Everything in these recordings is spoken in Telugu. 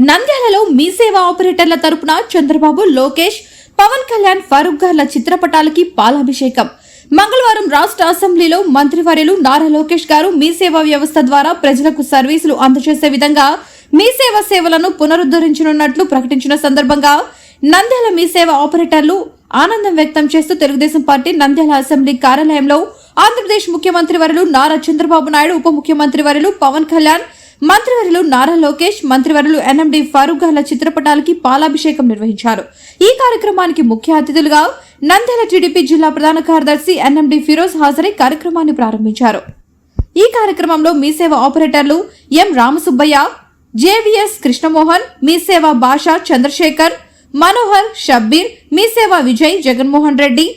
నంద్యాలలో మీ సేవ ఆపరేటర్ల తరపున చంద్రబాబు, లోకేష్, పవన్ కళ్యాణ్, ఫరూక్ గార్ల చిత్రపటాలకి పాలాభిషేకం. మంగళవారం రాష్ట్ర అసెంబ్లీలో మంత్రివర్యులు నారా లోకేష్ గారు మీ సేవా వ్యవస్థ ద్వారా ప్రజలకు సర్వీసులు అందజేసే విధంగా మీ సేవ సేవలను పునరుద్ధరించనున్నట్లు ప్రకటించిన సందర్భంగా నంద్యాల మీ సేవ ఆపరేటర్లు ఆనందం వ్యక్తం చేస్తూ తెలుగుదేశం పార్టీ నంద్యాల అసెంబ్లీ కార్యాలయంలో ఆంధ్రప్రదేశ్ ముఖ్యమంత్రి వర్యులు నారా చంద్రబాబు నాయుడు, ఉప ముఖ్యమంత్రి వర్యులు పవన్ కళ్యాణ్, మంత్రివర్యులు నారా లోకేష్, మంత్రివర్యులు ఎన్ఎండి ఫరూక్ గార్ల చిత్రపటాలకి పాలాభిషేకం నిర్వహించారు. ఈ కార్యక్రమానికి ముఖ్య అతిథులుగా నంద్యాల టీడీపీ జిల్లా ప్రధాన కార్యదర్శి ఎన్ఎండి ఫిరోజ్ హాజరై కార్యక్రమాన్ని ప్రారంభించారు. ఈ కార్యక్రమంలో మీ సేవ ఆపరేటర్లు ఎం రామసుబ్బయ్య, జేవీఎస్ కృష్ణమోహన్, మీ సేవ భాష చంద్రశేఖర్, మనోహర్, షబ్బీర్, మీ సేవ విజయ్, జగన్మోహన్ రెడ్డి,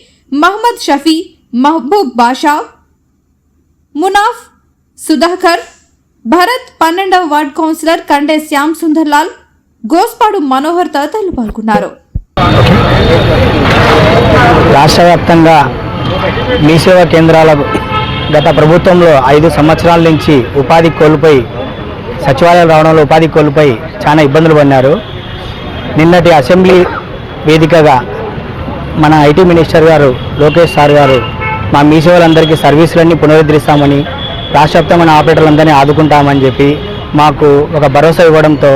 మహమ్మద్ షఫీ, మహబూబ్ బాషా, మునాఫ్, సుధాకర్, భరత్, 12వ వార్డ్ కౌన్సిలర్ కండే శ్యామ్ సుందర్ లాల్, గోస్పాడు మనోహర్ తదితరులు పాల్గొన్నారు. రాష్ట్ర వ్యాప్తంగా మీ సేవా కేంద్రాల గత ప్రభుత్వంలో 5 సంవత్సరాల నుంచి ఉపాధి కోల్పోయి సచివాలయాలు రావడంలో ఉపాధి కోల్పోయి చాలా ఇబ్బందులు పడినారు. నిన్నటి అసెంబ్లీ వేదికగా మన ఐటీ మినిస్టర్ గారు లోకేష్ సార్ గారు మా మీ సేవలందరికీ సర్వీసులన్నీ పునరుద్ధరిస్తామని, రాష్ట్ర మన ఆపరేటర్లందరినీ ఆదుకుంటామని చెప్పి మాకు ఒక భరోసా ఇవ్వడంతో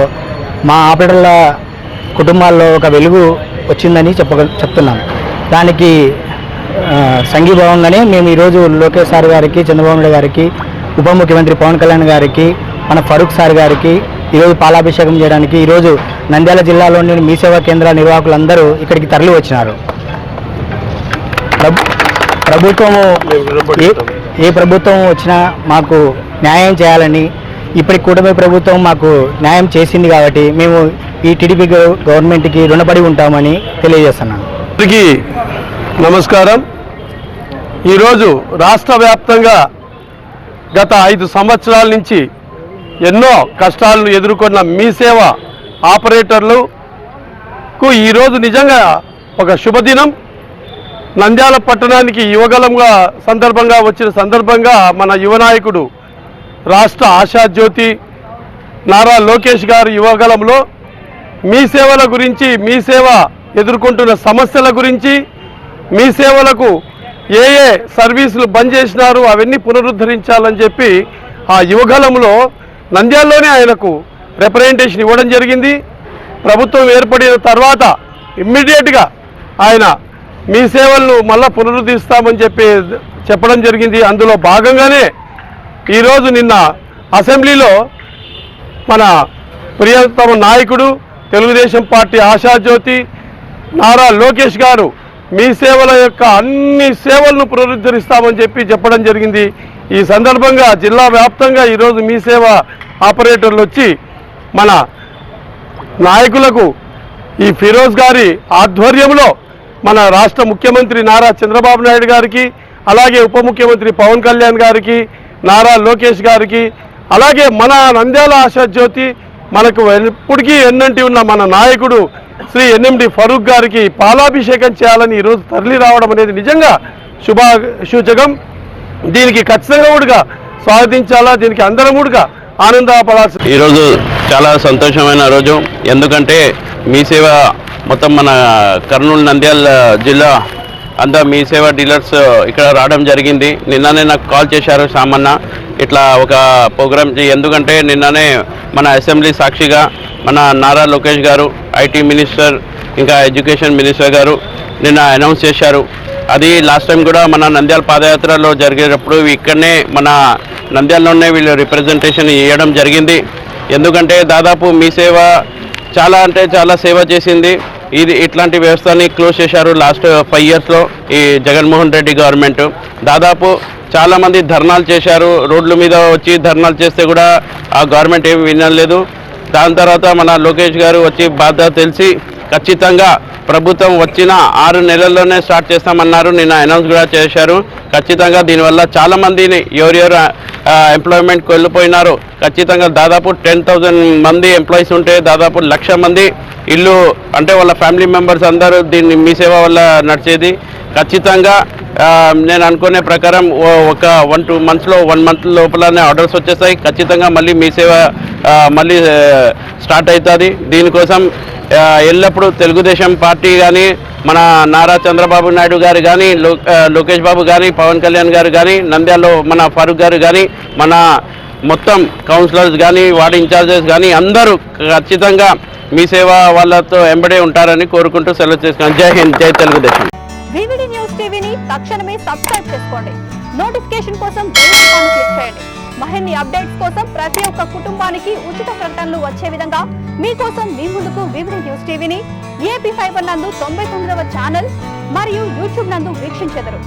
మా ఆపరేటర్ల కుటుంబాల్లో ఒక వెలుగు వచ్చిందని చెప్తున్నాం. దానికి సంఘీభావంగానే మేము ఈరోజు లోకేష్ సార్ గారికి, చంద్రబాబు నాయుడు గారికి, ఉప ముఖ్యమంత్రి పవన్ కళ్యాణ్ గారికి, మన ఫరూక్ సార్ గారికి ఈరోజు పాలాభిషేకం చేయడానికి ఈరోజు నంద్యాల జిల్లాలోని మీ సేవా కేంద్ర నిర్వాహకులందరూ ఇక్కడికి తరలి వచ్చినారు. ప్రభుత్వము ఏ ప్రభుత్వం వచ్చినా మాకు న్యాయం చేయాలని, ఇప్పటి కూటమి ప్రభుత్వం మాకు న్యాయం చేసింది కాబట్టి మేము ఈ టీడీపీ గవర్నమెంట్కి రుణపడి ఉంటామని తెలియజేస్తున్నాను. అందరికీ నమస్కారం. ఈరోజు రాష్ట్ర వ్యాప్తంగా గత 5 సంవత్సరాల నుంచి ఎన్నో కష్టాలను ఎదుర్కొన్న మీ సేవ ఆపరేటర్లకు ఈరోజు నిజంగా ఒక శుభదినం. నంద్యాల పట్టణానికి యువగలంగా వచ్చిన సందర్భంగా మన యువ నాయకుడు రాష్ట్ర ఆశాజ్యోతి నారా లోకేష్ గారు యువగలంలో మీ సేవల గురించి, మీ సేవ ఎదుర్కొంటున్న సమస్యల గురించి, మీ సేవలకు ఏ సర్వీసులు బంద్ చేసినారు అవన్నీ పునరుద్ధరించాలని చెప్పి ఆ యువగలంలో నంద్యాలలోనే ఆయనకు రిప్రజెంటేషన్ ఇవ్వడం జరిగింది. ప్రభుత్వం ఏర్పడిన తర్వాత ఇమ్మీడియట్గా ఆయన మీ సేవలను మళ్ళా పునరుద్ధరిస్తామని చెప్పడం జరిగింది. అందులో భాగంగానే ఈరోజు నిన్న అసెంబ్లీలో మన ప్రియతమ నాయకుడు తెలుగుదేశం పార్టీ ఆశాజ్యోతి నారా లోకేష్ గారు మీ సేవల యొక్క అన్ని సేవలను పునరుద్ధరిస్తామని చెప్పడం జరిగింది. ఈ సందర్భంగా జిల్లా వ్యాప్తంగా ఈరోజు మీ సేవ ఆపరేటర్లు వచ్చి మన నాయకులకు ఈ ఫిరోజ్ గారి ఆధ్వర్యంలో మన రాష్ట్ర ముఖ్యమంత్రి నారా చంద్రబాబు నాయుడు గారికి, అలాగే ఉప ముఖ్యమంత్రి పవన్ కళ్యాణ్ గారికి, నారా లోకేష్ గారికి, అలాగే మన నంద్యాల ఆశాజ్యోతి మనకు ఎప్పటికీ ఎన్నంటి ఉన్న మన నాయకుడు శ్రీ ఎన్ఎండి ఫరూక్ గారికి పాలాభిషేకం చేయాలని ఈరోజు తరలి రావడం అనేది నిజంగా సూచకం. దీనికి ఖచ్చితంగా కూడా స్వాగతించాలా, దీనికి అందరం కూడా ఆనందపడాల్సి. ఈరోజు చాలా సంతోషమైన రోజు. ఎందుకంటే మీ సేవ మొత్తం మన కర్నూలు నంద్యాల జిల్లా అంతా మీ సేవ డీలర్స్ ఇక్కడ రావడం జరిగింది. నిన్ననే నాకు కాల్ చేశారు సామన్న, ఇట్లా ఒక ప్రోగ్రామ్ ఎందుకంటే నిన్ననే మన అసెంబ్లీ సాక్షిగా మన నారా లోకేష్ గారు, ఐటీ మినిస్టర్, ఇంకా ఎడ్యుకేషన్ మినిస్టర్ గారు నిన్న అనౌన్స్ చేశారు. అది లాస్ట్ టైం కూడా మన నంద్యాల పాదయాత్రలో జరిగేటప్పుడు ఇక్కడనే మన నంద్యాలలోనే వీళ్ళు రిప్రజెంటేషన్ ఇవ్వడం జరిగింది. ఎందుకంటే దాదాపు మీ సేవ చాలా అంటే చాలా సేవ చేసింది. ఇది ఇట్లాంటి వ్యవస్థని క్లోజ్ చేశారు లాస్ట్ 5 ఇయర్స్లో ఈ జగన్మోహన్ రెడ్డి గవర్నమెంట్. దాదాపు చాలామంది ధర్నాలు చేశారు, రోడ్ల మీద వచ్చి ధర్నాలు చేస్తే కూడా ఆ గవర్నమెంట్ ఏమి వినలేదు. దాని తర్వాత మన లోకేష్ గారు వచ్చి బాధ తెలిసి ఖచ్చితంగా ప్రభుత్వం వచ్చిన 6 నెలల్లోనే స్టార్ట్ చేస్తామన్నారు. నిన్న అనౌన్స్ కూడా చేశారు. ఖచ్చితంగా దీనివల్ల చాలామందిని ఎవరెవరు ఎంప్లాయ్మెంట్ కోల్పోయినారు. ఖచ్చితంగా దాదాపు 10,000 మంది ఎంప్లాయీస్ ఉంటే దాదాపు 1,00,000 మంది ఇల్లు అంటే వాళ్ళ ఫ్యామిలీ మెంబర్స్ అందరూ దీన్ని మీ సేవ వల్ల నడిచేది. ఖచ్చితంగా నేను అనుకునే ప్రకారం ఒక 1-2 మంత్స్లో 1 మంత్ లోపలనే ఆర్డర్స్ వచ్చేస్తాయి. ఖచ్చితంగా మళ్ళీ మీ సేవ మళ్ళీ స్టార్ట్ అవుతుంది. దీనికోసం ఎల్లప్పుడూ తెలుగుదేశం పార్టీ కానీ, మన నారా చంద్రబాబు నాయుడు గారు కానీ, లోకేష్ బాబు కానీ, పవన్ కళ్యాణ్ గారు కానీ, నంద్యాలలో మన ఫారూక్ గారు కానీ, మన మొత్తం కౌన్సిలర్స్ కానీ, వార్డు ఇన్ఛార్జెస్ కానీ అందరూ ఖచ్చితంగా మీ సేవ వాళ్ళతో ఎంబడే ఉంటారని కోరుకుంటూ సెలవు చేసుకున్నాను. జై హింద్, జై తెలుగుదేశం. వివిడి న్యూస్ టీవీని తక్షణమే సబ్స్క్రైబ్ చేసుకోండి. నోటిఫికేషన్ కోసం బెల్ ఐకాన్ క్లిక్ చేయండి. మరిన్ని అప్డేట్స్ కోసం ప్రతి ఒక్క కుటుంబానికి ఉచిత ప్రకటనలు వచ్చే విధంగా మీకోసం మీ ముందుకు వివిడి న్యూస్ టీవీని ఏపీ ఫైబర్ నందు 99వ ఛానల్ మరియు యూట్యూబ్ నందు వీక్షించెదరు.